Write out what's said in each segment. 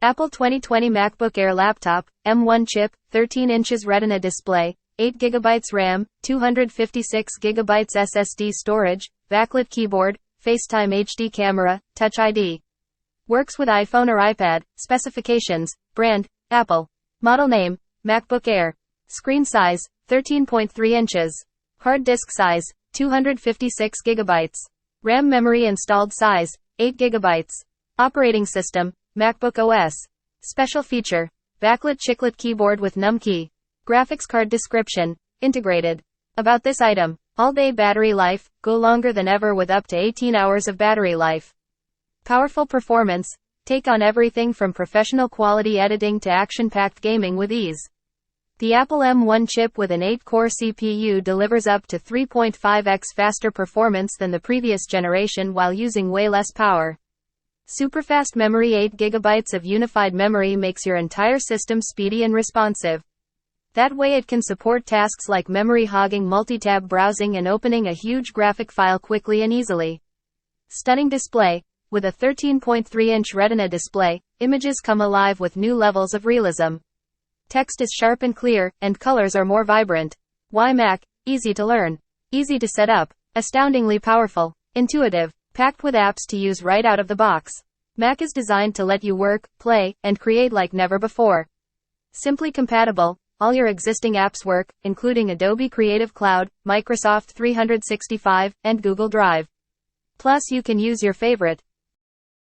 Apple 2020 MacBook Air Laptop, M1 chip, 13 inches Retina Display, 8 GB RAM, 256 GB SSD Storage, Backlit Keyboard, FaceTime HD Camera, Touch ID. Works with iPhone or iPad. Specifications, brand, Apple. Model name, MacBook Air. Screen size, 13.3 inches. Hard disk size, 256 GB. RAM memory installed size, 8 GB. Operating system, MacBook OS. Special feature, backlit Chiclet keyboard with num key. Graphics card description, integrated. About this item, all-day battery life, go longer than ever with up to 18 hours of battery life. Powerful performance, take on everything from professional quality editing to action-packed gaming with ease. The Apple M1 chip with an 8-core CPU delivers up to 3.5x faster performance than the previous generation while using way less power. Superfast Memory, 8 GB of unified memory makes your entire system speedy and responsive. That way it can support tasks like memory-hogging, multitab browsing, and opening a huge graphic file quickly and easily. Stunning display. With a 13.3-inch Retina display, images come alive with new levels of realism. Text is sharp and clear, and colors are more vibrant. Why Mac? Easy to learn. Easy to set up. Astoundingly powerful. Intuitive. Packed with apps to use right out of the box. Mac is designed to let you work, play, and create like never before. Simply compatible. All your existing apps work, including Adobe Creative Cloud, Microsoft 365, and Google Drive. Plus you can use your favorite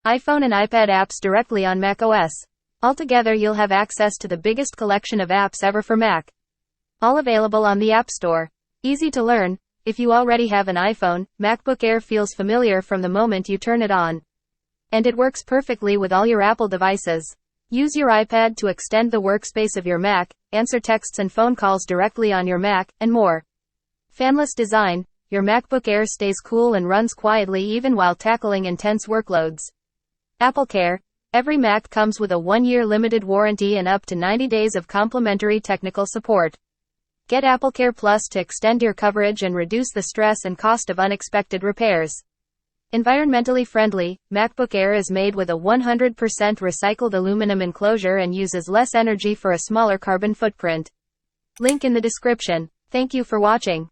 iPhone and iPad apps directly on macOS. Altogether you'll have access to the biggest collection of apps ever for Mac. All available on the App Store. Easy to learn. If you already have an iPhone, MacBook Air feels familiar from the moment you turn it on. And it works perfectly with all your Apple devices. Use your iPad to extend the workspace of your Mac, answer texts and phone calls directly on your Mac, and more. Fanless design, your MacBook Air stays cool and runs quietly even while tackling intense workloads. AppleCare, every Mac comes with a 1-year limited warranty and up to 90 days of complimentary technical support. Get AppleCare Plus to extend your coverage and reduce the stress and cost of unexpected repairs. Environmentally friendly, MacBook Air is made with a 100% recycled aluminum enclosure and uses less energy for a smaller carbon footprint. Link in the description. Thank you for watching.